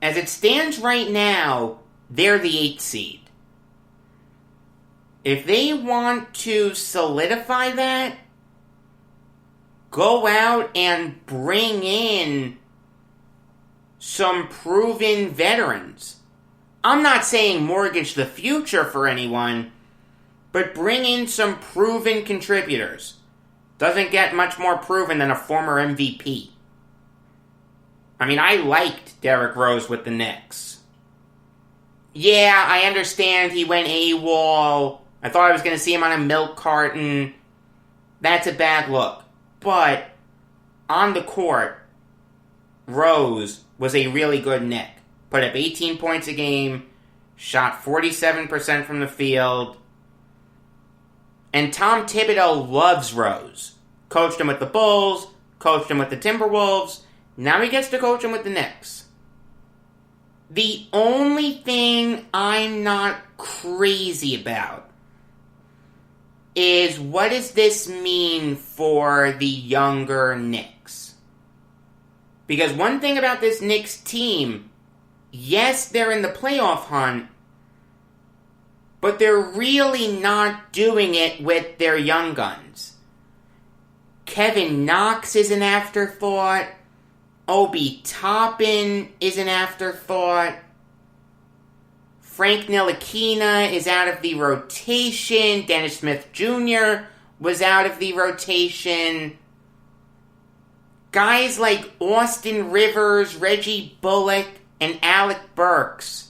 Speaker 2: As it stands right now, they're the 8th seed. If they want to solidify that, go out and bring in some proven veterans. I'm not saying mortgage the future for anyone, but bring in some proven contributors. Doesn't get much more proven than a former MVP. I mean, I liked Derrick Rose with the Knicks. Yeah, I understand he went AWOL. I thought I was going to see him on a milk carton. That's a bad look. But, on the court, Rose was a really good Knick. Put up 18 points a game, shot 47% from the field. And Tom Thibodeau loves Rose. Coached him with the Bulls, coached him with the Timberwolves. Now he gets to coach him with the Knicks. The only thing I'm not crazy about is what does this mean for the younger Knicks? Because one thing about this Knicks team, yes, they're in the playoff hunt, but they're really not doing it with their young guns. Kevin Knox is an afterthought. Obi Toppin is an afterthought. Frank Ntilikina is out of the rotation. Dennis Smith Jr. was out of the rotation. Guys like Austin Rivers, Reggie Bullock, and Alec Burks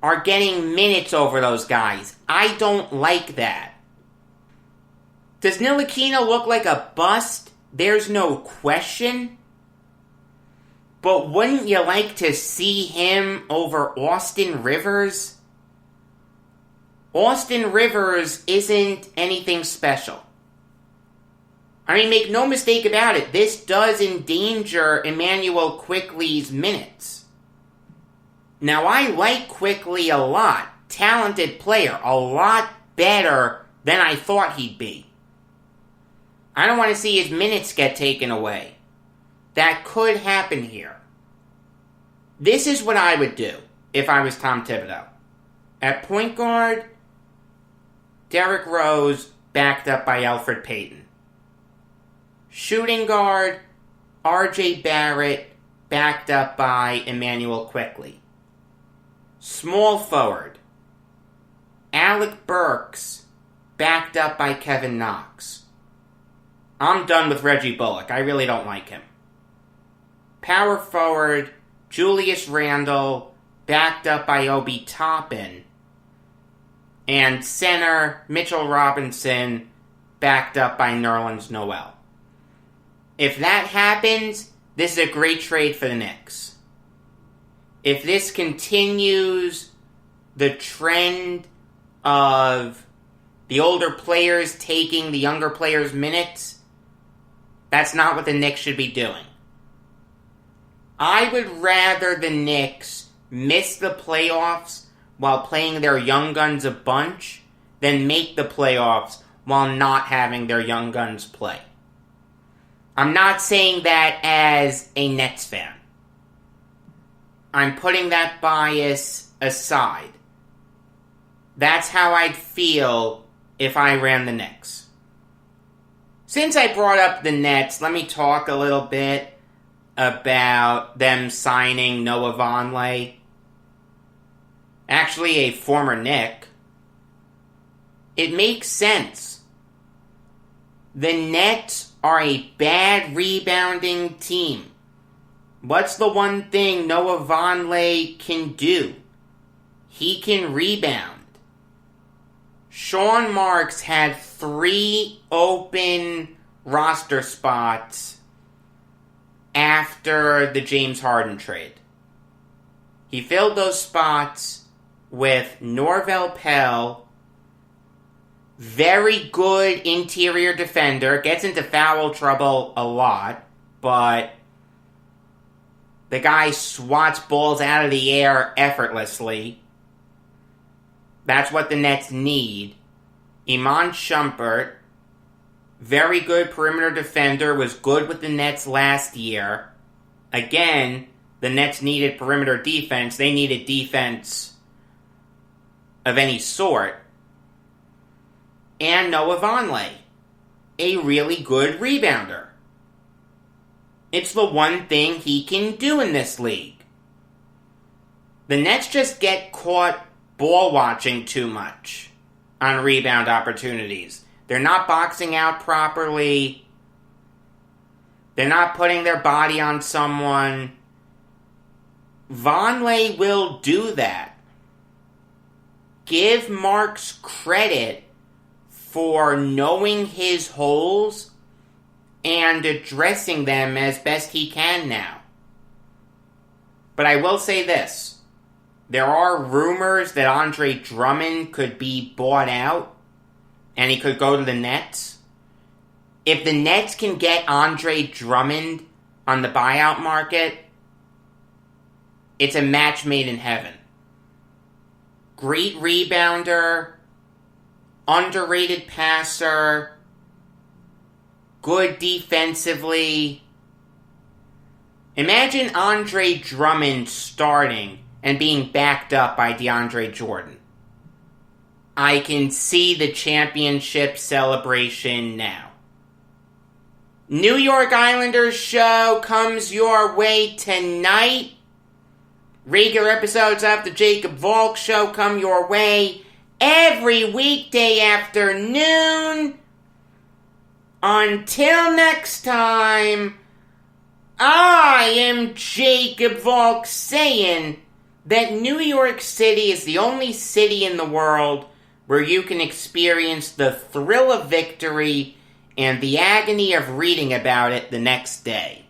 Speaker 2: are getting minutes over those guys. I don't like that. Does Ntilikina look like a bust? There's no question. But wouldn't you like to see him over Austin Rivers? Austin Rivers isn't anything special. I mean, make no mistake about it, this does endanger Emmanuel Quickley's minutes. Now, I like Quickley a lot. Talented player. A lot better than I thought he'd be. I don't want to see his minutes get taken away. That could happen here. This is what I would do if I was Tom Thibodeau. At point guard, Derrick Rose backed up by Elfrid Payton. Shooting guard, R.J. Barrett backed up by Emmanuel Quickley. Small forward, Alec Burks backed up by Kevin Knox. I'm done with Reggie Bullock. I really don't like him. Power forward, Julius Randle backed up by Obi Toppin. And center, Mitchell Robinson backed up by Nerlens Noel. If that happens, this is a great trade for the Knicks. If this continues the trend of the older players taking the younger players' minutes, that's not what the Knicks should be doing. I would rather the Knicks miss the playoffs while playing their young guns a bunch than make the playoffs while not having their young guns play. I'm not saying that as a Nets fan. I'm putting that bias aside. That's how I'd feel if I ran the Knicks. Since I brought up the Nets, let me talk a little bit about them signing Noah Vonleh. Actually, a former Knick. It makes sense. The Nets are a bad rebounding team. What's the one thing Noah Vonleh can do? He can rebound. Sean Marks had 3 open roster spots after the James Harden trade. He filled those spots with Norvel Pell, very good interior defender, gets into foul trouble a lot, but the guy swats balls out of the air effortlessly. That's what the Nets need. Iman Shumpert, very good perimeter defender, was good with the Nets last year. Again, the Nets needed perimeter defense. They needed defense of any sort. And Noah Vonleh, a really good rebounder. It's the one thing he can do in this league. The Nets just get caught ball watching too much on rebound opportunities. They're not boxing out properly. They're not putting their body on someone. Vonleh will do that. Give Marks credit for knowing his holes and addressing them as best he can now. But I will say this. There are rumors that Andre Drummond could be bought out and he could go to the Nets. If the Nets can get Andre Drummond on the buyout market, it's a match made in heaven. Great rebounder, underrated passer, good defensively. Imagine Andre Drummond starting and being backed up by DeAndre Jordan. I can see the championship celebration now. New York Islanders show comes your way tonight. Regular episodes of the Jacob Valk show come your way every weekday afternoon. Until next time, I am Jacob Valk saying that New York City is the only city in the world where you can experience the thrill of victory and the agony of reading about it the next day.